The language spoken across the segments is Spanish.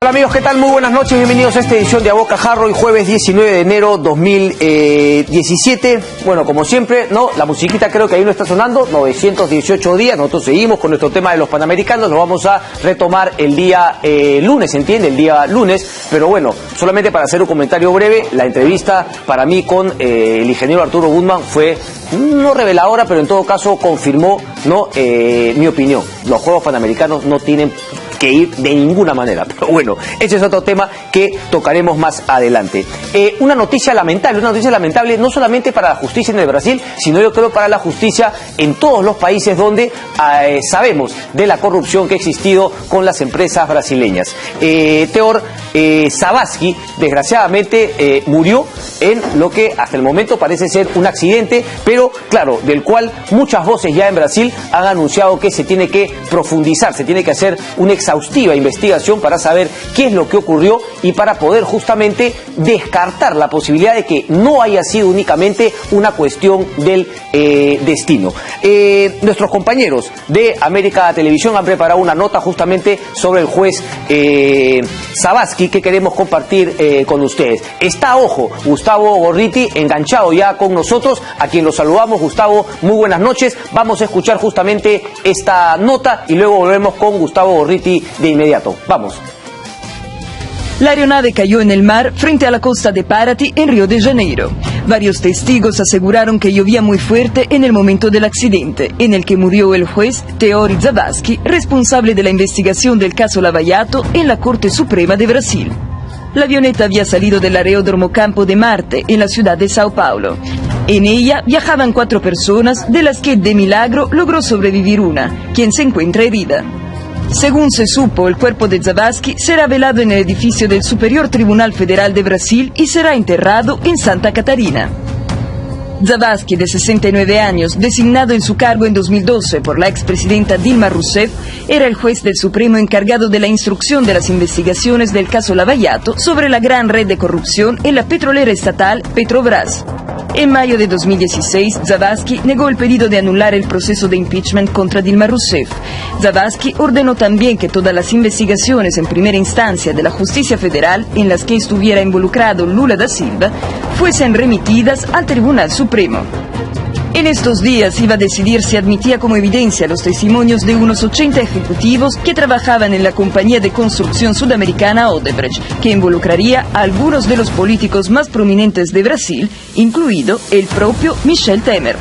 Hola amigos, ¿qué tal? Muy buenas noches, bienvenidos a esta edición de A Boca Jarro, hoy jueves 19 de enero 2017. Bueno, como siempre, ¿no? La musiquita creo que ahí no está sonando, 918 días, nosotros seguimos con nuestro tema de los Panamericanos, lo vamos a retomar el día lunes, ¿entiende? El día lunes, pero bueno, solamente para hacer un comentario breve, la entrevista para mí con el ingeniero Arturo Gutman fue no reveladora, pero en todo caso confirmó, ¿no? Mi opinión. Los Juegos Panamericanos no tienen que ir de ninguna manera, pero bueno, ese es otro tema que tocaremos más adelante. Una noticia lamentable no solamente para la justicia en el Brasil, sino yo creo para la justicia en todos los países donde sabemos de la corrupción que ha existido con las empresas brasileñas. Teor Zavascki, desgraciadamente, murió en lo que hasta el momento parece ser un accidente, pero claro, del cual muchas voces ya en Brasil han anunciado que se tiene que profundizar, se tiene que hacer una exhaustiva investigación para saber qué es lo que ocurrió y para poder justamente descartar la posibilidad de que no haya sido únicamente una cuestión del destino. Nuestros compañeros de América Televisión han preparado una nota justamente sobre el juez Zavascki que queremos compartir con ustedes. Está, ojo, Gustavo Gorriti enganchado ya con nosotros, a quien lo saludamos. Gustavo, muy buenas noches. Vamos a escuchar justamente esta nota y luego volvemos con Gustavo Gorriti de inmediato. Vamos. La aeronave cayó en el mar frente a la costa de Paraty, en Río de Janeiro. Varios testigos aseguraron que llovía muy fuerte en el momento del accidente, en el que murió el juez Teor Zavascki, responsable de la investigación del caso Lava Jato en la Corte Suprema de Brasil. La avioneta había salido del aeródromo Campo de Marte, en la ciudad de Sao Paulo. En ella viajaban 4 personas, de las que de milagro logró sobrevivir una, quien se encuentra herida. Según se supo, el cuerpo de Zavascki será velado en el edificio del Superior Tribunal Federal de Brasil y será enterrado en Santa Catarina. Zavascki, de 69 años, designado en su cargo en 2012 por la expresidenta Dilma Rousseff, era el juez del Supremo encargado de la instrucción de las investigaciones del caso Lava Jato sobre la gran red de corrupción en la petrolera estatal Petrobras. En mayo de 2016, Zavascki negó el pedido de anular el proceso de impeachment contra Dilma Rousseff. Zavascki ordenó también que todas las investigaciones en primera instancia de la justicia federal en las que estuviera involucrado Lula da Silva fuesen remitidas al Tribunal Supremo. En estos días iba a decidir si admitía como evidencia los testimonios de unos 80 ejecutivos que trabajaban en la compañía de construcción sudamericana Odebrecht, que involucraría a algunos de los políticos más prominentes de Brasil, incluido el propio Michel Temer.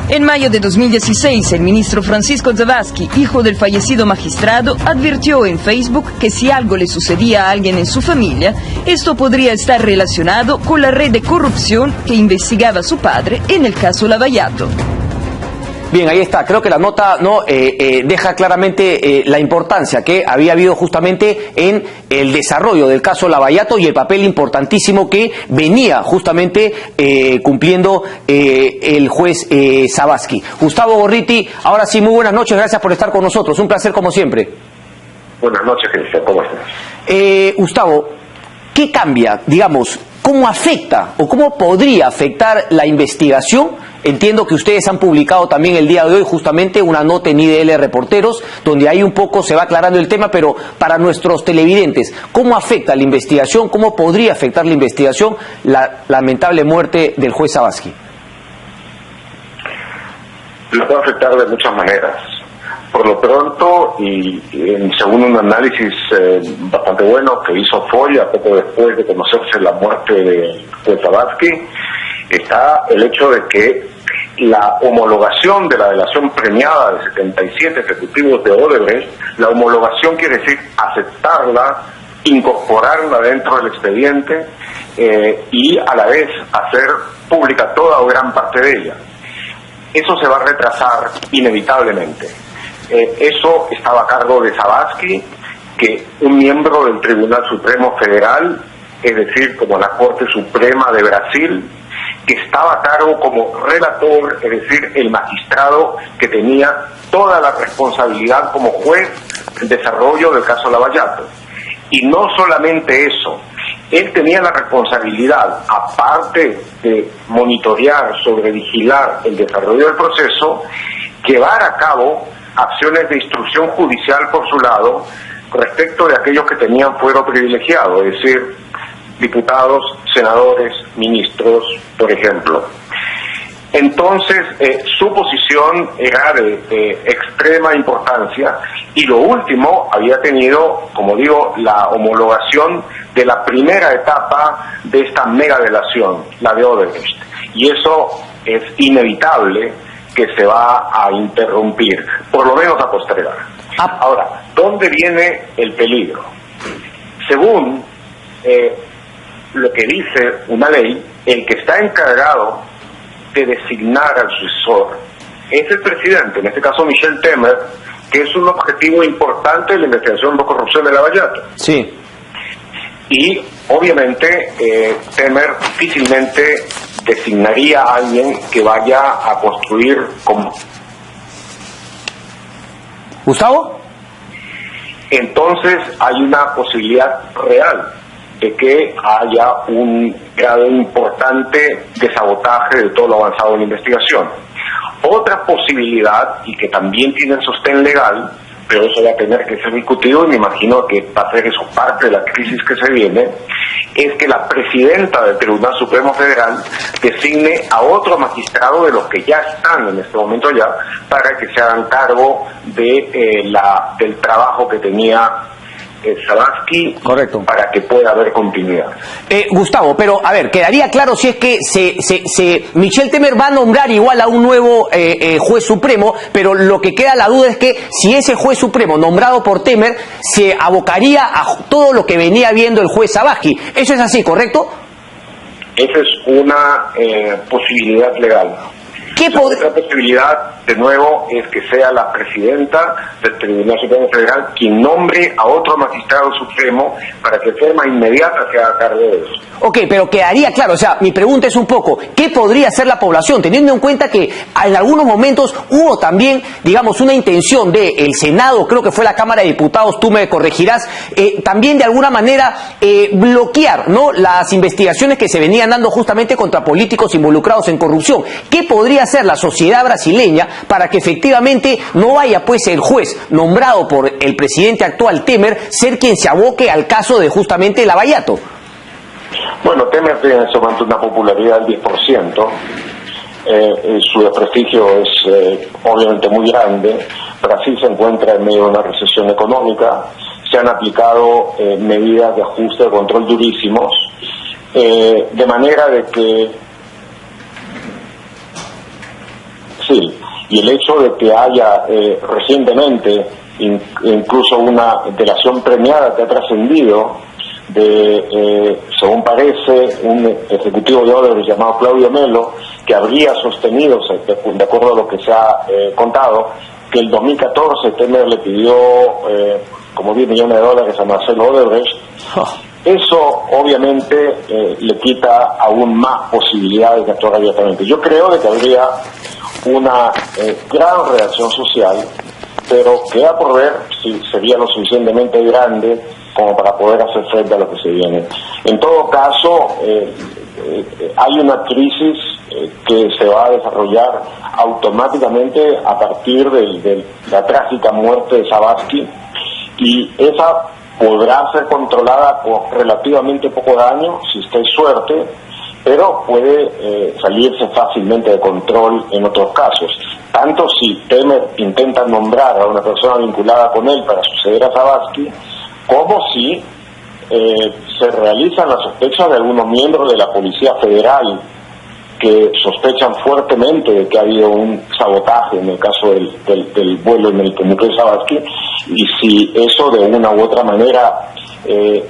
En mayo de 2016, el ministro Francisco Zavascki, hijo del fallecido magistrado, advirtió en Facebook que si algo le sucedía a alguien en su familia, esto podría estar relacionado con la red de corrupción que investigaba su padre en el caso Lava Jato. Bien, ahí está. Creo que la nota no deja claramente la importancia que había habido justamente en el desarrollo del caso Lava Jato y el papel importantísimo que venía justamente cumpliendo el juez Zavascki. Gustavo Gorriti, ahora sí, muy buenas noches, gracias por estar con nosotros. Un placer como siempre. Buenas noches, Cristian, ¿cómo estás? Gustavo, ¿qué cambia, digamos, cómo afecta o cómo podría afectar la investigación? Entiendo que ustedes han publicado también el día de hoy justamente una nota en IDL Reporteros, donde ahí un poco se va aclarando el tema, pero para nuestros televidentes, ¿cómo afecta la investigación, cómo podría afectar la investigación la lamentable muerte del juez Zavascki? Lo puede afectar de muchas maneras. Por lo pronto, y según un análisis bastante bueno que hizo Folia poco después de conocerse la muerte del juez Zavascki, está el hecho de que la homologación de la delación premiada de 77 ejecutivos de Odebrecht, la homologación quiere decir aceptarla, incorporarla dentro del expediente y a la vez hacer pública toda o gran parte de ella. Eso se va a retrasar inevitablemente. Eso estaba a cargo de Zavascki, que un miembro del Tribunal Supremo Federal, es decir, como la Corte Suprema de Brasil, que estaba a cargo como relator, es decir, el magistrado que tenía toda la responsabilidad como juez del desarrollo del caso Lava Jato. Y no solamente eso, él tenía la responsabilidad, aparte de monitorear, sobrevigilar el desarrollo del proceso, llevar a cabo acciones de instrucción judicial por su lado, respecto de aquellos que tenían fuero privilegiado, es decir, diputados, senadores, ministros, por ejemplo. Entonces, su posición era de extrema importancia, y lo último había tenido, como digo, la homologación de la primera etapa de esta mega delación, la de Odebrecht, y eso es inevitable que se va a interrumpir, por lo menos a postergar. Ahora, ¿dónde viene el peligro? Según lo que dice una ley, el que está encargado de designar al sucesor es el presidente, en este caso Michel Temer, que es un objetivo importante de la investigación de corrupción de Lavallato. Sí. Y obviamente Temer difícilmente designaría a alguien que vaya a construir como... ¿Gustavo? Entonces hay una posibilidad real de que haya un grado importante de sabotaje de todo lo avanzado en la investigación. Otra posibilidad, y que también tiene sostén legal, pero eso va a tener que ser discutido, y me imagino que va a ser eso parte de la crisis que se viene, es que la presidenta del Tribunal Supremo Federal designe a otro magistrado de los que ya están en este momento ya, para que se hagan cargo de del trabajo que tenía Sabatsky. Correcto. Para que pueda haber continuidad. Gustavo, pero a ver, quedaría claro si es que Michel Temer va a nombrar igual a un nuevo juez supremo, pero lo que queda la duda es que si ese juez supremo nombrado por Temer se abocaría a todo lo que venía viendo el juez Sabatsky. ¿Eso es así, correcto? Esa es una posibilidad legal. Otra posibilidad, de nuevo, es que sea la presidenta del Tribunal Supremo Federal quien nombre a otro magistrado supremo para que de forma inmediata se haga cargo de eso. Ok, pero quedaría claro, o sea, mi pregunta es un poco, ¿qué podría hacer la población? Teniendo en cuenta que en algunos momentos hubo también, digamos, una intención del Senado, creo que fue la Cámara de Diputados, tú me corregirás, también de alguna manera bloquear, ¿no?, las investigaciones que se venían dando justamente contra políticos involucrados en corrupción. ¿Qué podría hacer la sociedad brasileña para que efectivamente no vaya pues el juez nombrado por el presidente actual Temer ser quien se aboque al caso de justamente Lavallato? Bueno, Temer tiene en ese momento una popularidad del 10%, su desprestigio es obviamente muy grande. Brasil se encuentra en medio de una recesión económica, se han aplicado medidas de ajuste de control durísimos, de manera de que sí, y el hecho de que haya recientemente incluso una delación premiada que ha trascendido de, según parece, un ejecutivo de Odebrecht llamado Claudio Melo, que habría sostenido, de acuerdo a lo que se ha contado, que el 2014 Temer le pidió como $10 millones a Marcelo Odebrecht. Eso obviamente le quita aún más posibilidades de actuar abiertamente. Yo creo de que habría una gran reacción social, pero queda por ver si sería lo suficientemente grande como para poder hacer frente a lo que se viene. En todo caso, hay una crisis que se va a desarrollar automáticamente a partir de la trágica muerte de Sabatsky, y esa podrá ser controlada por relativamente poco daño, si está en suerte, pero puede salirse fácilmente de control en otros casos. Tanto si Temer intenta nombrar a una persona vinculada con él para suceder a Sabatsky, como si se realizan las sospechas de algunos miembros de la Policía Federal que sospechan fuertemente de que ha habido un sabotaje en el caso del vuelo en el que murió Sabatsky, y si eso de una u otra manera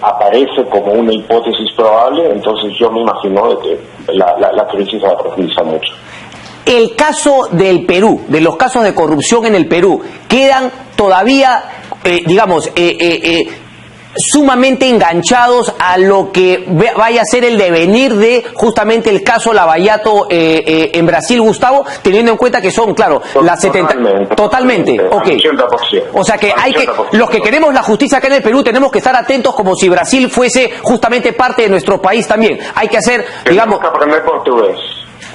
aparece como una hipótesis probable, entonces yo me imagino de que la crisis va a profundizar mucho. El caso del Perú, de los casos de corrupción en el Perú, quedan todavía, sumamente enganchados a lo que vaya a ser el devenir de justamente el caso Lavallato en Brasil, Gustavo, teniendo en cuenta que son, claro, las 70... Totalmente, ok. 80%. O sea que hay que, los que queremos la justicia acá en el Perú, tenemos que estar atentos como si Brasil fuese justamente parte de nuestro país también. Hay que hacer, Tenemos que aprender portugués.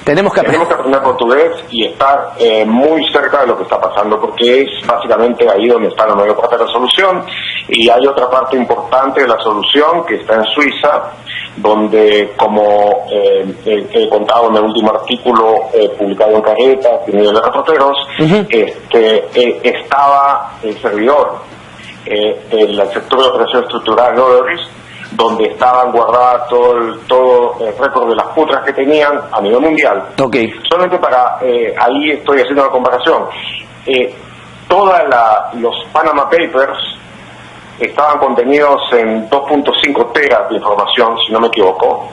Tenemos que aprender portugués y estar muy cerca de lo que está pasando, porque es básicamente ahí donde está la mayor parte de la solución, Y hay otra parte importante de la solución que está en Suiza, donde, como he contado en el último artículo publicado en Carreta, en Nivel de Reporteros, estaba el servidor del sector de operación estructural Loderis, donde estaban guardadas todo el récord de las putras que tenían a nivel mundial. Okay. Solamente para, ahí estoy haciendo la comparación. Los Panama Papers estaban contenidos en 2.5 teras de información, si no me equivoco,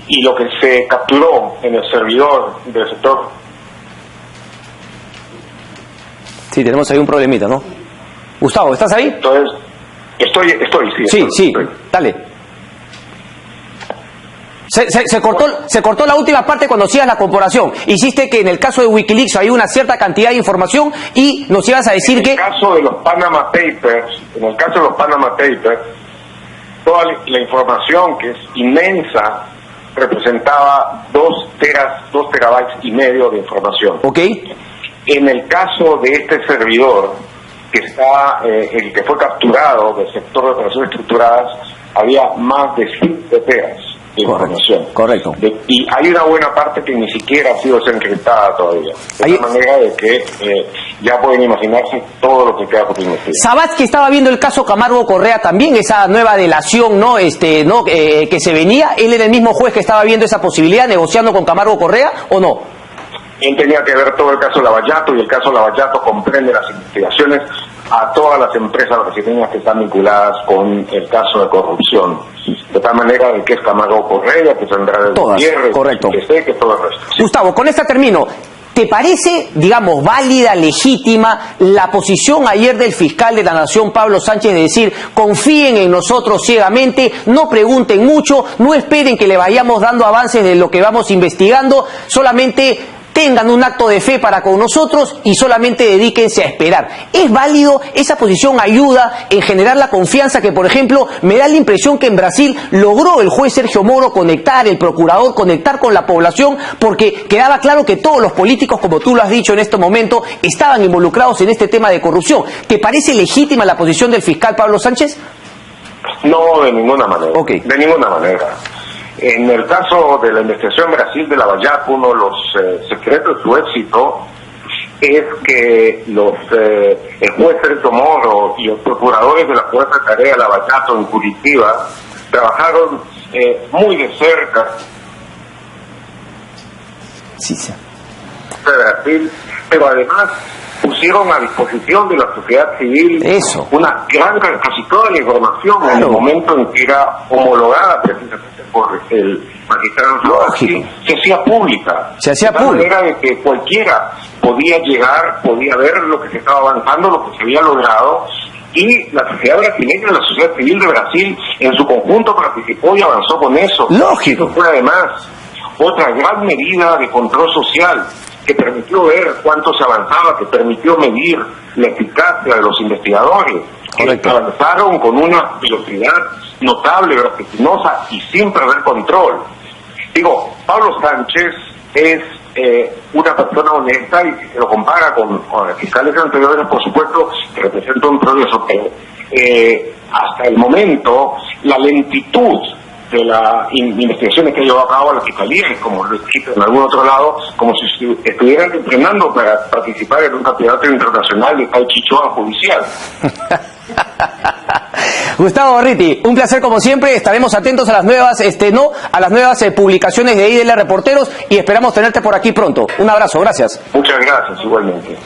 y lo que se capturó en el servidor del sector... Sí, tenemos ahí un problemita, ¿no? Gustavo, ¿estás ahí? Entonces, sí, dale. Se cortó la última parte cuando hacías la comparación. Hiciste que en el caso de Wikileaks hay una cierta cantidad de información y nos ibas a decir que... En el caso de los Panama Papers, toda la información, que es inmensa, representaba 2 terabytes y medio de información. Ok. En el caso de este servidor, que está el que fue capturado del sector de operaciones estructuradas, había más de 7 teras de información. Correcto. Y hay una buena parte que ni siquiera ha sido desencriptada todavía. De tal manera de que ya pueden imaginarse todo lo que queda por investigar. Sabat, que estaba viendo el caso Camargo Correa también, esa nueva delación, que se venía, ¿él era el mismo juez que estaba viendo esa posibilidad, negociando con Camargo Correa, o no? Él tenía que ver todo el caso Lavallato, y el caso Lavallato comprende las investigaciones a todas las empresas brasileñas que están vinculadas con el caso de corrupción. De tal manera de que es Camargo Correa, que tendrá el Gutiérrez, correcto. que todo el resto. Gustavo, con esta termino. ¿Te parece, digamos, válida, legítima la posición ayer del fiscal de la Nación, Pablo Sánchez, de decir, confíen en nosotros ciegamente, no pregunten mucho, no esperen que le vayamos dando avances de lo que vamos investigando, solamente tengan un acto de fe para con nosotros y solamente dedíquense a esperar? ¿Es válido? ¿Esa posición ayuda en generar la confianza que, por ejemplo, me da la impresión que en Brasil logró el juez Sergio Moro conectar, el procurador conectar con la población, porque quedaba claro que todos los políticos, como tú lo has dicho en este momento, estaban involucrados en este tema de corrupción? ¿Te parece legítima la posición del fiscal Pablo Sánchez? No, de ninguna manera. Okay. De ninguna manera. En el caso de la investigación en Brasil de Lavallato, uno de los secretos de su éxito es que el juez Sergio Moro y los procuradores de la Fuerza de Tarea Lavallato en Curitiba trabajaron muy de cerca de Brasil, pero además pusieron a disposición de la sociedad civil una gran repositora de información en el momento en que era homologada precisamente por el magistrado Slovaski, se hacía pública. De manera de que cualquiera podía llegar, podía ver lo que se estaba avanzando, lo que se había logrado, y la sociedad brasileña, la sociedad civil de Brasil, en su conjunto participó y avanzó con eso. Lógico. Eso fue además otra gran medida de control social que permitió ver cuánto se avanzaba, que permitió medir la eficacia de los investigadores, que avanzaron con una velocidad notable, vertiginosa y sin perder control. Digo, Pablo Sánchez es una persona honesta, y si se lo compara con fiscales anteriores, por supuesto, que representa un progreso, pero hasta el momento la lentitud de las investigaciones que ha llevado a cabo la Fiscalía, y como lo he escrito en algún otro lado, como si estuvieran entrenando para participar en un campeonato internacional de Tai Chi Chuan judicial. Gustavo Gorriti, un placer como siempre. Estaremos atentos a las nuevas, a las nuevas publicaciones de IDL Reporteros, y esperamos tenerte por aquí pronto. Un abrazo, gracias. Muchas gracias, igualmente.